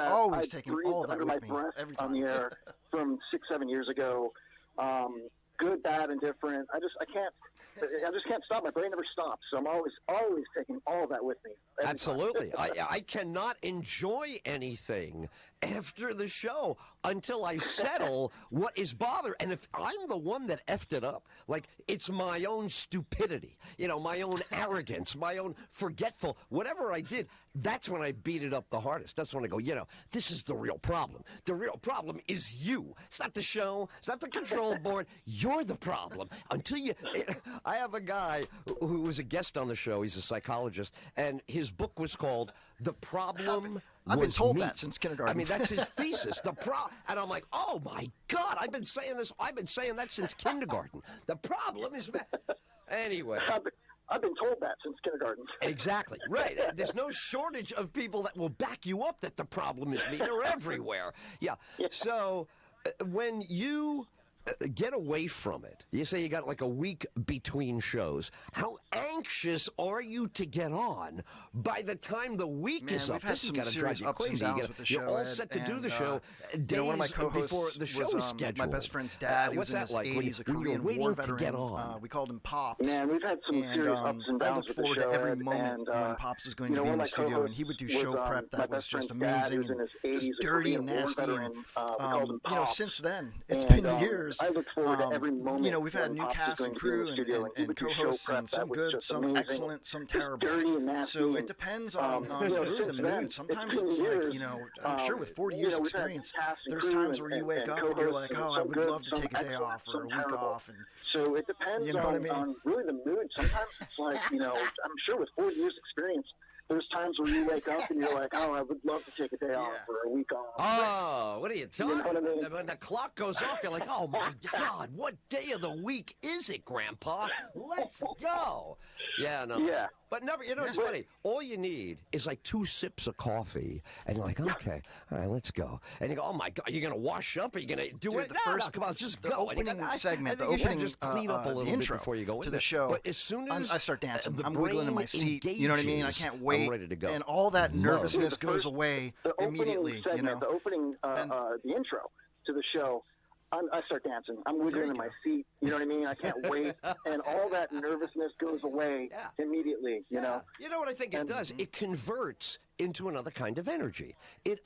taking all of that with me every time. On the air from 6-7 years ago. Good, bad, and different. I just can't stop. My brain never stops. So I'm always taking all of that with me. Absolutely. I cannot enjoy anything after the show until I settle what is bothering. And if I'm the one that effed it up, like it's my own stupidity, my own arrogance, my own forgetful, whatever I did, that's when I beat it up the hardest. That's when I go, this is the real problem. The real problem is you. It's not the show. It's not the control board. You're the problem. I have a guy who was a guest on the show. He's a psychologist, and his book was called The Problem I've been told Me. that since kindergarten. I mean, that's his thesis. And I'm like, oh my God, I've been saying this. I've been saying that since kindergarten. The problem is, anyway. I've been told that since kindergarten. Exactly. Right. There's no shortage of people that will back you up that the problem is me. They're everywhere. Yeah. So when you get away from it, you say you got like a week between shows. How anxious are you to get on by the time the week is up? This has got to drive you crazy. You're all set to do the show days one of my co-hosts before the show is scheduled. My best friend's dad. He was in his 80s, a Korean War veteran. To get on? We called him Pops. Man, we've had some serious ups and downs. I looked forward to every moment when Pops was going to be in the studio, and he would do show prep that was just amazing and just dirty and nasty. Since then, it's been years. I look forward to every moment. We've had new cast and crew and co-hosts, and some good, some excellent, some terrible. So it depends on really the mood. Sometimes it's like, I'm sure with 40 years experience, there's times where you wake up and you're like, oh, I would love to take a day off or a week off. And so it depends on really the mood. Sometimes it's like, I'm sure with 40 years experience, there's times where you wake up and you're like, oh, I would love to take a day off or a week off. Oh, what are you talking about? When the clock goes off, you're like, oh, my God, what day of the week is it, Grandpa? Let's go. Yeah, no. Yeah. But never, it's funny. All you need is like 2 sips of coffee, and you're like, okay, all right, let's go. And you go, oh my God, you're gonna wash up? Are you gonna do it? No, come on, just the go. Opening segment, I think you should just clean up a little bit intro before you go to in the there. show. But as soon as I start dancing, I'm brain wiggling in my seat. You know what I mean? I can't wait. I'm ready to go. And all that nervousness goes away immediately. Segment, the opening, the intro to the show. I start dancing. I'm wiggling in my seat. You know what I mean? I can't wait. And all that nervousness goes away immediately, you know? You know what I think it does? It converts into another kind of energy. It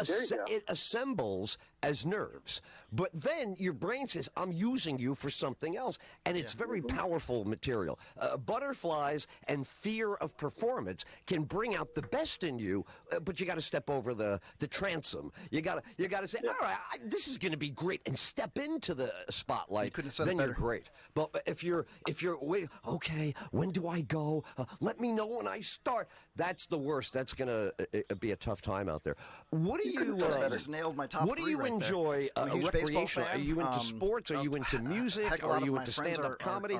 assembles as nerves. But then your brain says, I'm using you for something else. And it's very powerful material. Butterflies and fear of performance can bring out the best in you, but you got to step over the transom. You got to say, all right, this is going to be great, and step into the spotlight. Then you're great. But if you're wait, okay, when do I go? Let me know when I start. That's the worst. That's going to be a tough time out there. What do you? I just nailed my top what do three you right enjoy recreational? Are you into sports? Are you into music? Are you into stand-up comedy?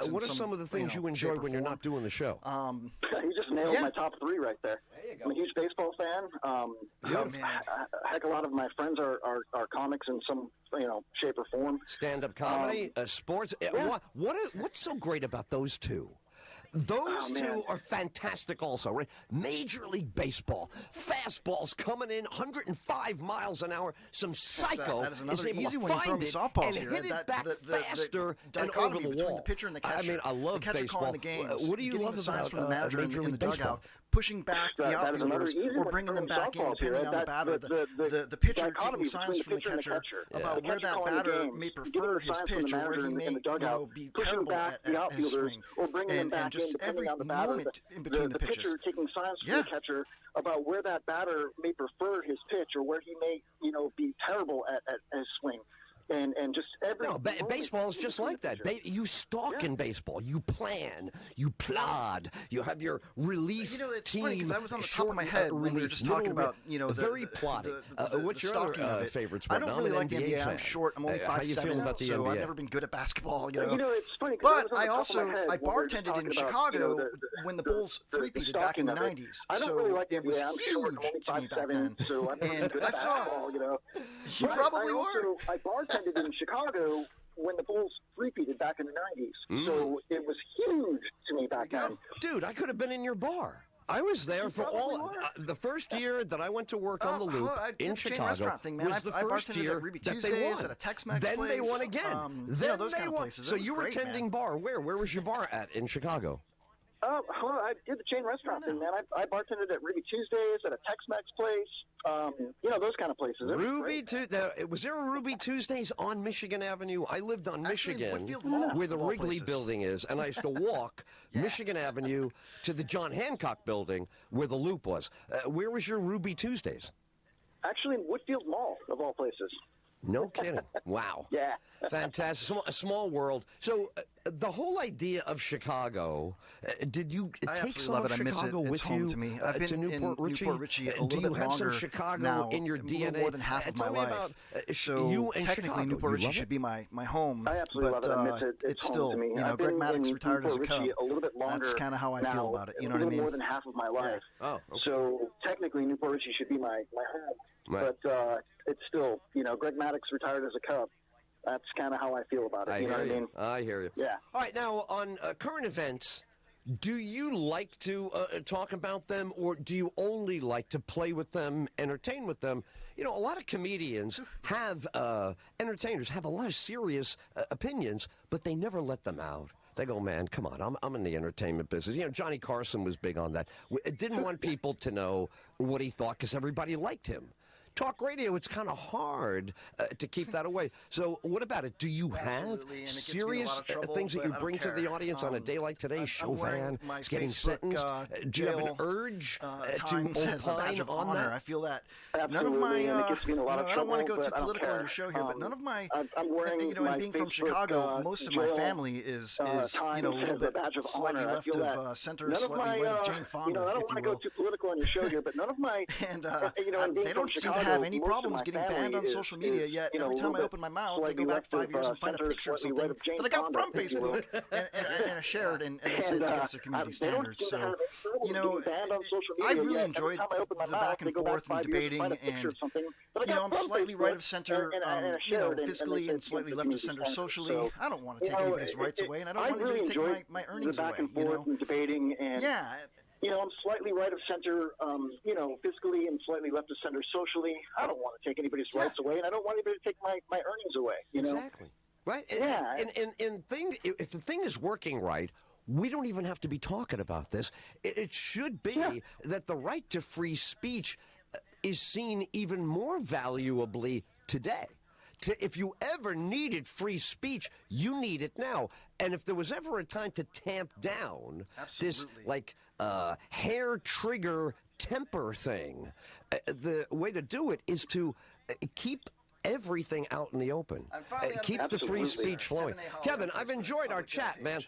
What are some of the things you enjoy when you're not doing the show? You just nailed my top 3 right there. There you go. I'm a huge baseball fan. A heck, a lot of my friends are comics in some shape or form. Stand-up comedy, sports. What's so great about those two? Those two are fantastic also, right? Major League Baseball. Fastballs coming in 105 miles an hour. Some psycho is able to find it and hit it back faster and over the wall. The pitcher and the catcher. I mean, I love the catcher baseball. calling the games, What do you love about from the manager Major in League the Baseball? dugout, pushing back the outfielders or bringing them back in, depending on the batter. The pitcher taking signs from the catcher about where that batter may prefer his pitch or where he may be terrible at his swing. And just every moment in between the pitches. Pitcher taking signs from the catcher about where that batter may prefer his pitch or where he may, be terrible at his swing. And just every baseball is just like that. You stalk in baseball. You plan. You plod. You have your relief it's team. funny because I was on the top of my head when we were just talking about very plotting. What's your other favorite sport? I don't really like the NBA. I'm short. I'm only 5'7", how you feeling about the so NBA? I've never been good at basketball. It's funny. But I bartended in Chicago when the Bulls three-peated back in the 90s. So it was huge to me back then. And I saw. You probably were. I bartended in Chicago when the Bulls three-peated back in the 90s. So it was huge to me back then. Dude, I could have been in your bar. I was there for all the first year that I went to work on the Loop in Chicago was the first year that they won. At a Tex-Mex then place. they won again. Then they won. So you were tending bar. Where was your bar at in Chicago? I did the chain restaurant thing, man. I bartended at Ruby Tuesdays, at a Tex-Mex place, those kind of places. Was there a Ruby Tuesdays on Michigan Avenue? I lived on Michigan, where the Wrigley building is, and I used to walk Michigan Avenue to the John Hancock building, where the Loop was. Where was your Ruby Tuesdays? Actually, in Woodfield Mall, of all places. No kidding. Wow. Yeah. Fantastic. A small world. So the whole idea of Chicago, did you take some of Chicago with you to Newport Richie? Do you have some Chicago in your DNA? More than half of my life. About, so and technically Chicago. Newport Richie should be my home. I absolutely love it. I miss it. It's still, Greg Maddox retired as a Cub. A little bit longer. That's kind of how I feel about it. You know what I mean? More than half of my life. Oh. Okay. So technically Newport Richie should be my home. Right. But it's still, Greg Maddox retired as a Cub. That's kind of how I feel about it. You know what I mean? I hear you. Yeah. All right, now on current events, do you like to talk about them, or do you only like to play with them, entertain with them? A lot of comedians have, entertainers have a lot of serious opinions, but they never let them out. They go, man, come on, I'm in the entertainment business. Johnny Carson was big on that. Didn't want people to know what he thought because everybody liked him. Talk radio, it's kind of hard to keep that away. So what about it? Do you have serious things that you bring to the audience on a day like today? Show van, getting sentenced. Do you have an urge to opine on that? I feel that. Absolutely, none of my, and it gets me in a lot of I don't want to trouble, go too but I don't political on care. your show here, but none of my, I'm wearing my being from Facebook, Chicago, most of my jail, family is time a little bit badge of slightly honor. left of center, slightly right of Jane Fonda, I don't want to go too political on your show here, but none of my, and and being they from don't seem to have any problems getting banned on social media, yet every time I open my mouth, they go back 5 years and find a picture of something that I got from Facebook and I shared, and they say it's against their community standards. So, you know, I really enjoyed the back and forth and debating, and, you know, I'm slightly right of center, you know, fiscally, and slightly left of center socially. I don't want to take anybody's rights away, and I don't want anybody to take my earnings away, you know. Debating and you know, I'm slightly right of center, you know, fiscally, and slightly left of center socially. I don't want to take anybody's rights away, and I don't want anybody to take my earnings away. You know, exactly right. And if the thing is working right, we don't even have to be talking about this. It should be that the right to free speech is seen even more valuably today. If you ever needed free speech, you need it now. And if there was ever a time to tamp down this, like, hair trigger temper thing, the way to do it is to keep everything out in the open. Keep the free speech flowing. Kevin, I've enjoyed our chat, man.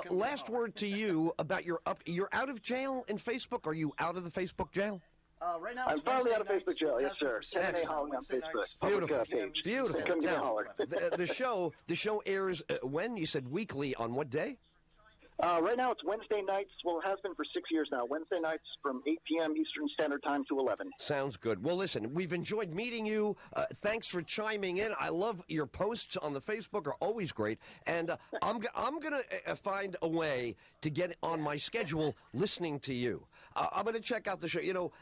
Last word to you about you're out of jail in Facebook? Are you out of the Facebook jail? Right now, I'm finally out of Facebook jail. Yes, sir. Kevin A. Holly on Facebook. Beautiful. Beautiful. Come get me a holler. The show airs when? You said weekly. On what day? Right now it's Wednesday nights. Well, it has been for 6 years now. Wednesday nights from 8 p.m. Eastern Standard Time to 11. Sounds good. Well, listen, we've enjoyed meeting you. Thanks for chiming in. I love your posts on the Facebook are always great. And I'm going to find a way to get on my schedule listening to you. I'm going to check out the show. You know,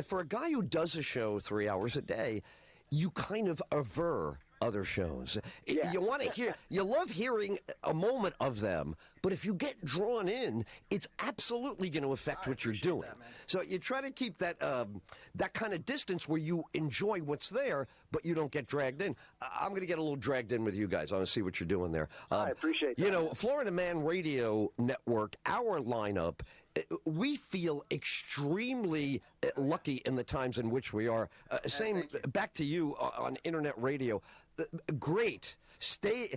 for a guy who does a show 3 hours a day, you kind of aver other shows. You want to hear, you love hearing a moment of them, but if you get drawn in, it's absolutely going to affect what you're doing. So you try to keep that that kind of distance where you enjoy what's there, but you don't get dragged in. I'm going to get a little dragged in with you guys. I want to see what you're doing there. I appreciate that. You know, Florida Man Radio Network, our lineup, we feel extremely lucky in the times in which we are. Same back to you on internet radio. Great. Stay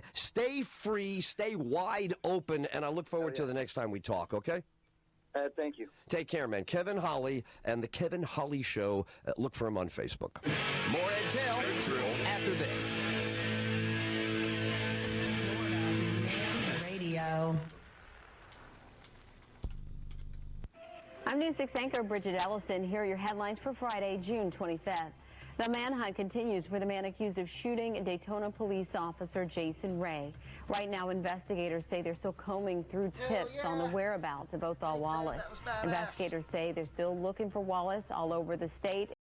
free, stay wide open, and I look forward to the next time we talk, okay? Thank you. Take care, man. Kevin Holly and The Kevin Holly Show. Look for him on Facebook. More Ed Tyll after this. Radio. I'm News 6 anchor Bridget Ellison. Here are your headlines for Friday, June 25th. The manhunt continues for the man accused of shooting Daytona police officer Jason Ray. Right now, investigators say they're still combing through tips on the whereabouts of Othal Wallace. Investigators say they're still looking for Wallace all over the state.